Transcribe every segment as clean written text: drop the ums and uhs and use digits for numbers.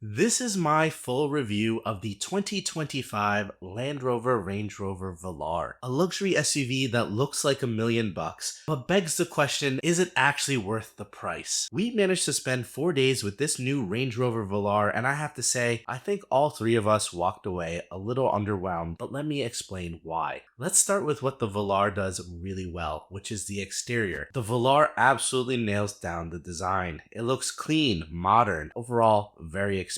This is my full review of the 2025 Land Rover Range Rover Velar, a luxury SUV that looks like $1,000,000, but begs the question, is it actually worth the price? We managed to spend 4 days with this new Range Rover Velar, and I have to say, I think all three of us walked away a little underwhelmed, but let me explain why. Let's start with what the Velar does really well, which is the exterior. The Velar absolutely nails down the design. It looks clean, modern, overall very expensive.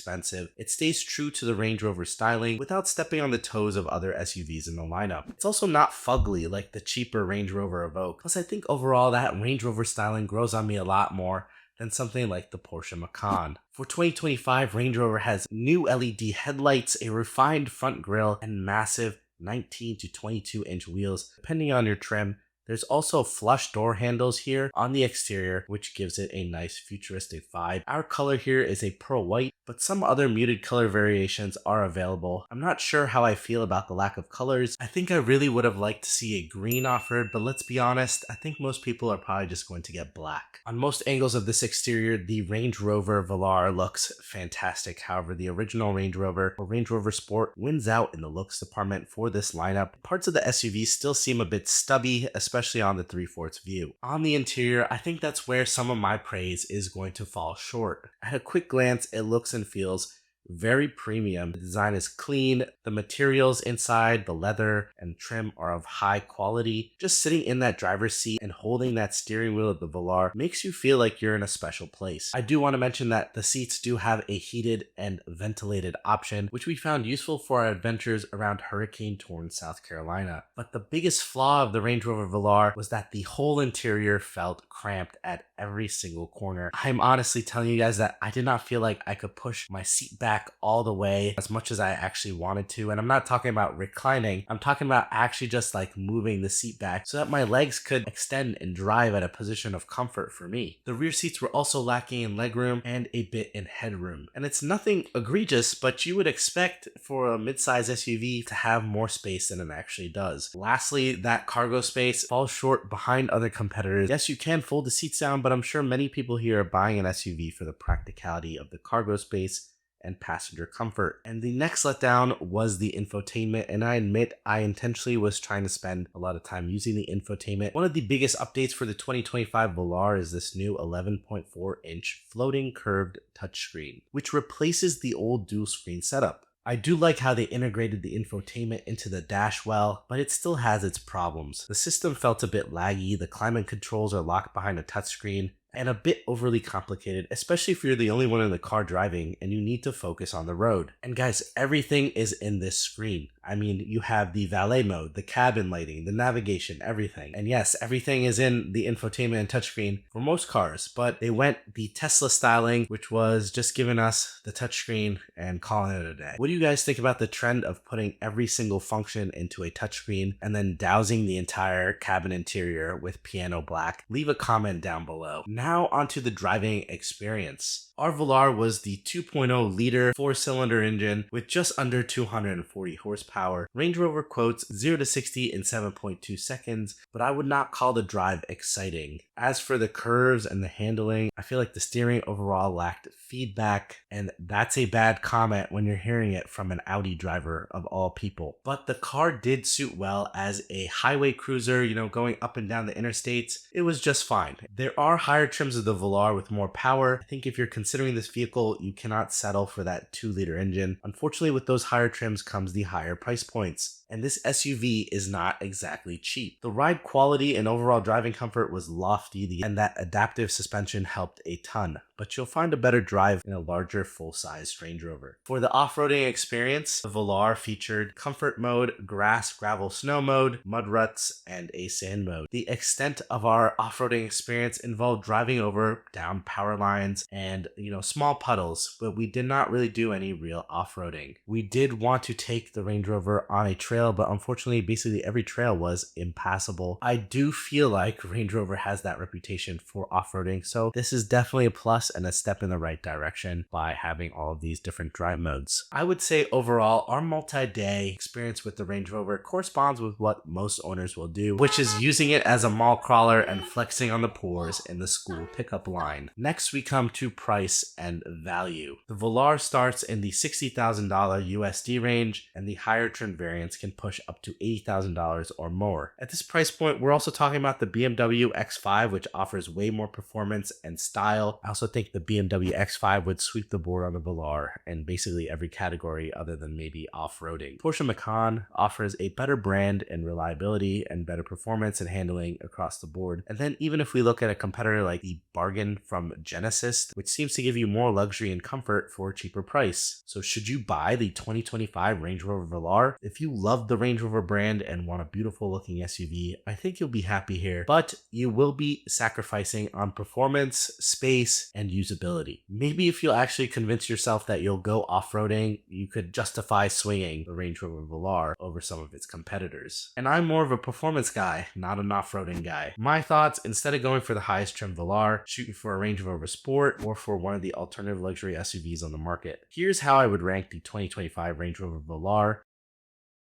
It stays true to the Range Rover styling without stepping on the toes of other SUVs in the lineup. It's also not fugly like the cheaper Range Rover Evoque. Plus, I think overall that Range Rover styling grows on me a lot more than something like the Porsche Macan. For 2025, Range Rover has new LED headlights, a refined front grille, and massive 19 to 22-inch wheels, depending on your trim. There's also flush door handles here on the exterior, which gives it a nice futuristic vibe. Our color here is a pearl white, but some other muted color variations are available. I'm not sure how I feel about the lack of colors. I think I really would have liked to see a green offered, but let's be honest, I think most people are probably just going to get black. On most angles of this exterior, the Range Rover Velar looks fantastic. However, the original Range Rover or Range Rover Sport wins out in the looks department for this lineup. Parts of the SUV still seem a bit stubby, especially on the 3/4 view. On the interior, I think that's where some of my praise is going to fall short. At a quick glance, it looks and feels very premium. The design is clean. The materials inside, the leather and trim are of high quality. Just sitting in that driver's seat and holding that steering wheel of the Velar makes you feel like you're in a special place. I do want to mention that the seats do have a heated and ventilated option, which we found useful for our adventures around hurricane-torn South Carolina. But the biggest flaw of the Range Rover Velar was that the whole interior felt cramped at every single corner. I'm honestly telling you guys that I did not feel like I could push my seat back all the way as much as I actually wanted to. And I'm not talking about reclining, I'm talking about actually just like moving the seat back so that my legs could extend and drive at a position of comfort for me. The rear seats were also lacking in legroom and a bit in headroom. And it's nothing egregious, but you would expect for a midsize SUV to have more space than it actually does. Lastly, that cargo space falls short behind other competitors. Yes, you can fold the seats down, but I'm sure many people here are buying an SUV for the practicality of the cargo space and passenger comfort. And the next letdown was the infotainment, and I admit I intentionally was trying to spend a lot of time using the infotainment. One of the biggest updates for the 2025 Velar is this new 11.4-inch floating curved touchscreen, which replaces the old dual screen setup. I do like how they integrated the infotainment into the dash well, but it still has its problems. The system felt a bit laggy, the climate controls are locked behind a touchscreen, and a bit overly complicated, especially if you're the only one in the car driving and you need to focus on the road. And guys, everything is in this screen. I mean, you have the valet mode, the cabin lighting, the navigation, everything. And yes, everything is in the infotainment and touchscreen for most cars, but they went the Tesla styling, which was just giving us the touchscreen and calling it a day. What do you guys think about the trend of putting every single function into a touchscreen and then dousing the entire cabin interior with piano black? Leave a comment down below. Now onto the driving experience. Our Velar was the 2.0 liter 4-cylinder engine with just under 240 horsepower. Range Rover quotes 0 to 60 in 7.2 seconds, but I would not call the drive exciting. As for the curves and the handling, I feel like the steering overall lacked feedback, and that's a bad comment when you're hearing it from an Audi driver of all people. But the car did suit well as a highway cruiser, going up and down the interstates. It was just fine. There are higher trims of the Velar with more power. I think if you're considering this vehicle, you cannot settle for that 2-liter engine. Unfortunately, with those higher trims comes the higher price points, and this SUV is not exactly cheap. The ride quality and overall driving comfort was lofty, and that adaptive suspension helped a ton, but you'll find a better drive in a larger full-sized Range Rover. For the off-roading experience, the Velar featured comfort mode, grass, gravel, snow mode, mud ruts, and a sand mode. The extent of our off-roading experience involved driving over down power lines and small puddles, but we did not really do any real off-roading. We did want to take the Range Rover on a trip trail, but unfortunately, basically every trail was impassable. I do feel like Range Rover has that reputation for off-roading, so this is definitely a plus and a step in the right direction by having all of these different drive modes. I would say overall, our multi-day experience with the Range Rover corresponds with what most owners will do, which is using it as a mall crawler and flexing on the poors in the school pickup line. Next, we come to price and value. The Velar starts in the $60,000 USD range, and the higher trim variants can push up to $80,000 or more. At this price point, we're also talking about the BMW X5, which offers way more performance and style. I also think the BMW X5 would sweep the board on the Velar in basically every category other than maybe off-roading. Porsche Macan offers a better brand and reliability and better performance and handling across the board. And then even if we look at a competitor like the Bargain from Genesis, which seems to give you more luxury and comfort for a cheaper price. So should you buy the 2025 Range Rover Velar? If you love the Range Rover brand and want a beautiful looking SUV, I think you'll be happy here, but you will be sacrificing on performance, space, and usability. Maybe if you'll actually convince yourself that you'll go off-roading, you could justify swinging the Range Rover Velar over some of its competitors. And I'm more of a performance guy, not an off-roading guy. My thoughts, instead of going for the highest trim Velar, shooting for a Range Rover Sport or for one of the alternative luxury SUVs on the market. Here's how I would rank the 2025 Range Rover Velar.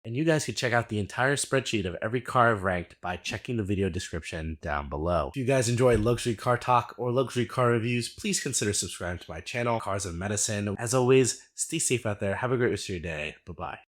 And you guys can check out the entire spreadsheet of every car I've ranked by checking the video description down below. If you guys enjoy luxury car talk or luxury car reviews, please consider subscribing to my channel, Cars of Medicine. As always, stay safe out there. Have a great rest of your day. Bye-bye.